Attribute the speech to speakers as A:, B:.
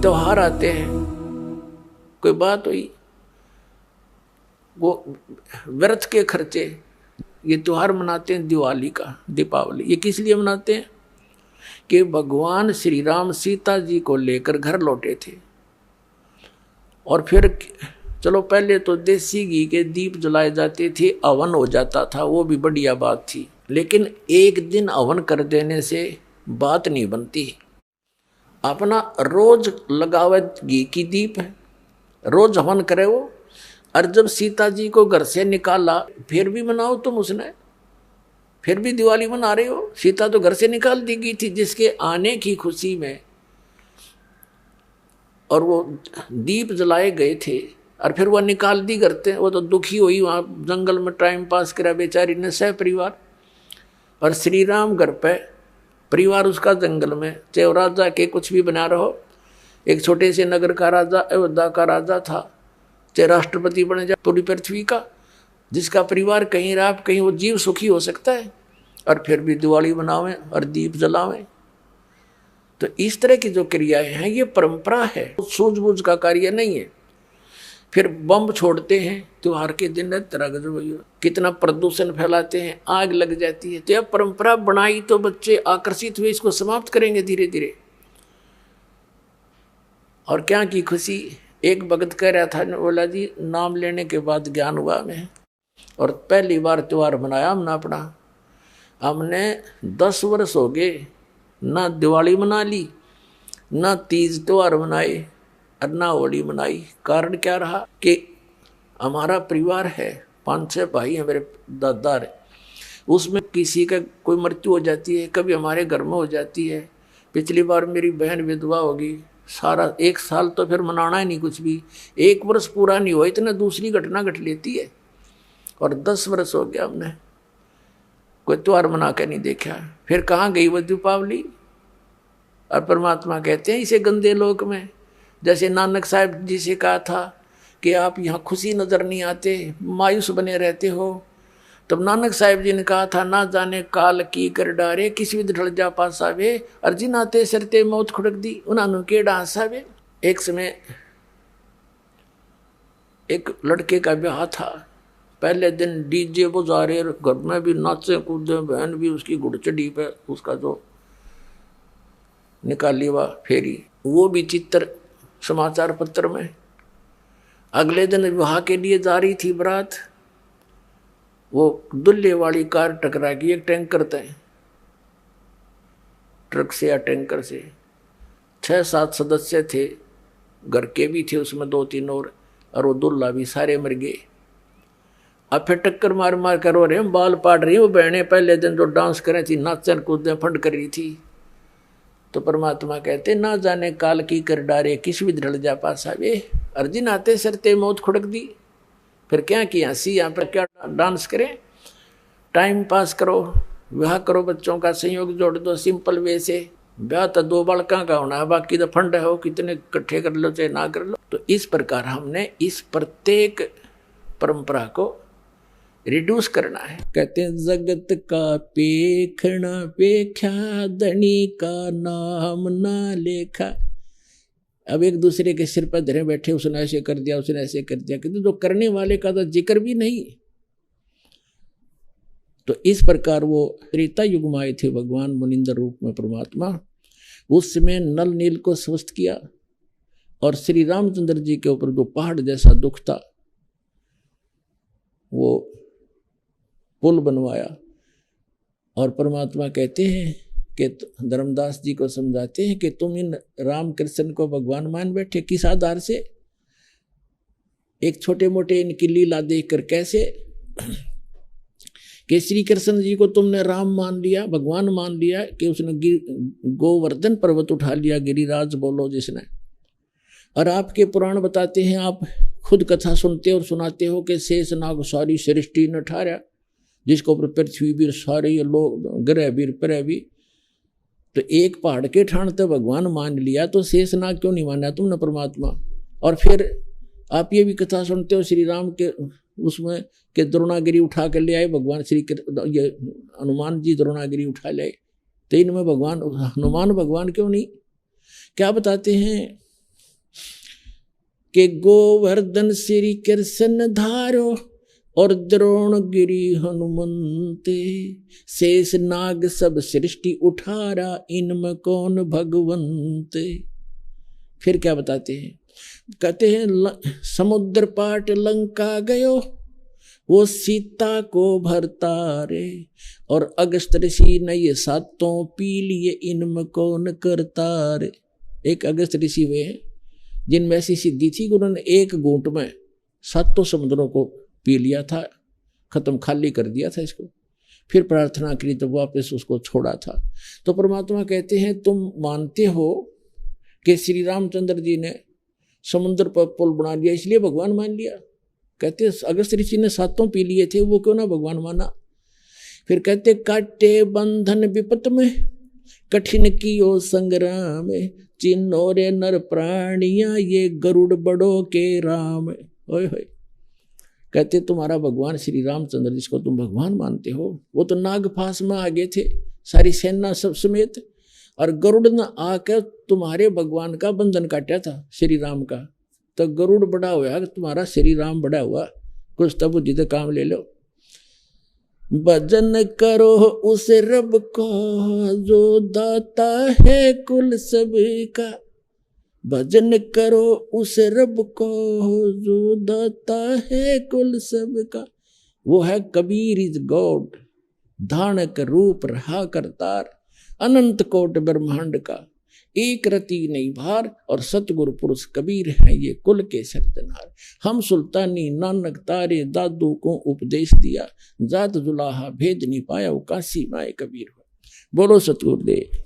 A: त्योहार आते हैं, कोई बात हुई, वो व्रत के खर्चे, ये त्योहार मनाते हैं दिवाली का, दीपावली, ये किस लिए मनाते हैं कि भगवान श्री राम सीता जी को लेकर घर लौटे थे। और फिर चलो पहले तो देसी घी के दीप जलाए जाते थे, हवन हो जाता था, वो भी बढ़िया बात थी, लेकिन एक दिन हवन कर देने से बात नहीं बनती। अपना रोज लगावे घी की दीप है, रोज हवन करे वो। और जब सीता जी को घर से निकाला, फिर भी मनाओ तुम उसने, फिर भी दिवाली मना रहे हो। सीता तो घर से निकाल दी गई थी जिसके आने की खुशी में, और वो दीप जलाए गए थे, और फिर वह निकाल दी करते। वो तो दुखी हुई, वहाँ जंगल में टाइम पास करा बेचारी ने सह परिवार। और श्री राम घर पे, परिवार उसका जंगल में, चाहे राजा के कुछ भी बना रहो, एक छोटे से नगर का राजा, अयोध्या का राजा था, चाहे राष्ट्रपति बने जाए पूरी पृथ्वी का, जिसका परिवार कहीं रहा कहीं वो जीव सुखी हो सकता है, और फिर भी दिवाली मनावें और दीप जलावें। तो इस तरह की जो क्रियाएं हैं ये परंपरा है, सूझबूझ का कार्य नहीं है। फिर बम छोड़ते हैं त्योहार के दिन, तरह कितना प्रदूषण फैलाते हैं, आग लग जाती है। तो यह परंपरा बनाई तो बच्चे आकर्षित हुए, इसको समाप्त करेंगे धीरे धीरे। और क्या की खुशी, एक भगत कह रहा था, बोला जी नाम लेने के बाद ज्ञान हुआ हमें, और पहली बार त्योहार मनाया हमने अपना। हमने 10 वर्ष हो गए ना दिवाली मना ली, ना तीज त्योहार मनाए, और ना होली मनाई। कारण क्या रहा कि हमारा परिवार है, 5-6 भाई हैं, मेरे दादा है, उसमें किसी का कोई मृत्यु हो जाती है, कभी हमारे घर में हो जाती है। पिछली बार मेरी बहन विधवा होगी, सारा 1 साल तो फिर मनाना ही नहीं कुछ भी, 1 वर्ष पूरा नहीं हुआ इतना दूसरी घटना घट लेती है। और 10 वर्ष हो गया हमने कोई त्योहार मना के नहीं देखा। फिर कहाँ गई वो दीपावली। और परमात्मा कहते हैं इसे गंदे लोक में, जैसे नानक साहब जी से कहा था कि आप यहाँ खुशी नजर नहीं आते, मायूस बने रहते हो। तब नानक साहब जी ने कहा था, ना जाने काल की कर डारे, किसी भी ढल जा पासावे, अर्जी नाते सरते मौत खुड़क दी, उन्होंने के डांसावे। एक समय एक लड़के का ब्याह था, पहले दिन डीजे बजा रहे, घर में भी नाचे कूदे, बहन भी उसकी घुड़चड़ी पे उसका जो निकाली हुआ फेरी, वो भी चित्र समाचार पत्र में। अगले दिन विवाह के लिए जा रही थी बारात, वो दुल्हे वाली कार टकरा गई एक टैंकर से, ट्रक से या टैंकर से। 6-7 सदस्य थे, घर के भी थे उसमें 2-3 और वो दुल्हा भी, सारे मर गए। अब फिर टक्कर मार मार कर रो रहे हैं, बाल पाट रही वो बहनें, पहले दिन जो डांस कर रही थी, नाचन कूदे फंड कर रही थी। तो परमात्मा कहते, ना जाने काल की कर डारे, किस भी ढल जा पासा वे, अर्जुन आते सरते मौत खुड़क दी। फिर क्या किया, सी यहाँ पर क्या डांस करें, टाइम पास करो, ब्याह करो, बच्चों का संयोग जोड़ दो सिंपल वे से। ब्याह तो 2 बालका का होना है, बाकी तो फंड है, हो कितने इकट्ठे कर लो चाहे ना कर लो। तो इस प्रकार हमने इस प्रत्येक परंपरा को रिड्यूस करना है। कहते हैं जगत का पेखना पेख्या, धनी का नाम ना लेखा। अब एक दूसरे के सिर पर धरे बैठे, उसने ऐसे कर दिया, उसने ऐसे कर दिया, किंतु जो करने वाले का तो जिक्र भी नहीं। तो इस प्रकार वो त्रेता युग में आए थे भगवान मुनिंदर रूप में परमात्मा। उस समय नल नील को स्वस्थ किया, और श्री रामचंद्र जी के ऊपर जो पहाड़ जैसा दुख था, वो पुल बनवाया। और परमात्मा कहते हैं कि धर्मदास जी को समझाते हैं कि तुम इन राम कृष्ण को भगवान मान बैठे, किस आधार से, एक छोटे मोटे इनकी लीला देखकर। कैसे कि श्री कृष्ण जी को तुमने राम मान लिया, भगवान मान लिया, कि उसने गोवर्धन पर्वत उठा लिया, गिरिराज बोलो जिसने। और आपके पुराण बताते हैं, आप खुद कथा सुनते और सुनाते हो कि शेष नाग सारी सृष्टि ने ठारा, जिसके ऊपर पृथ्वी भी, सारे लोग ग्रह भी, प्रह भी। तो एक पहाड़ के ठाणते भगवान मान लिया, तो शेष नाग क्यों नहीं माना तुमने परमात्मा। और फिर आप ये भी कथा सुनते हो श्री राम के उसमें कि द्रोणागिरी उठा कर ले आए भगवान श्री, ये हनुमान जी द्रोणागिरी उठा ले, तो इनमें भगवान हनुमान भगवान क्यों नहीं। क्या बताते हैं के गोवर्धन श्री कृष्ण धारो और द्रोणगिरी हनुमंते, शेष नाग सब सृष्टि उठारा इनमें कौन भगवंते। फिर क्या बताते हैं, कहते हैं समुद्र पाट लंका गयो वो सीता को भरता रे, और अगस्त ऋषि ने ये सातों पी लिए इनमें कौन करता रे। एक अगस्त ऋषि वे हैं जिनमें ऐसी सिद्धि थी कि उन्होंने एक घूंट में सातों समुद्रों को पी लिया था, खत्म खाली कर दिया था इसको, फिर प्रार्थना करी तो वापस उसको छोड़ा था। तो परमात्मा कहते हैं तुम मानते हो कि श्री रामचंद्र जी ने समुद्र पर पुल बना लिया इसलिए भगवान मान लिया। कहते अगस्त ऋषि ने सातों पी लिए थे, वो क्यों ना भगवान माना। फिर कहते काटे बंधन विपत में कठिन कियो संग्राम, चिन्हो रे नर प्राणिया ये गरुड़ बड़ो के राम। ओए होए, कहते तुम्हारा भगवान श्री रामचंद्र जिसको तुम भगवान मानते हो वो तो नागफास में आगे थे सारी सेना सब समेत, और गरुड़ ने आकर तुम्हारे भगवान का बंधन काटा था श्री राम का। तो गरुड़ बड़ा हुआ तुम्हारा श्री राम बड़ा हुआ, कुछ तब बुद्धि तो काम ले लो। भजन करो उस रब को जो दाता है कुल सबका, भजन करो उस रब को जो दाता है कुल सबका। वो है कबीर इज गॉड, धानक रूप रहा करतार, अनंत कोट ब्रह्मांड का एक रति नहीं भार, और सतगुरु पुरुष कबीर है ये कुल के सरदनार। हम सुल्तानी नानक तारे दादू को उपदेश दिया, जात जुलाहा भेद नहीं पाया वो काशी माए कबीर हो। बोलो सतगुरुदेव।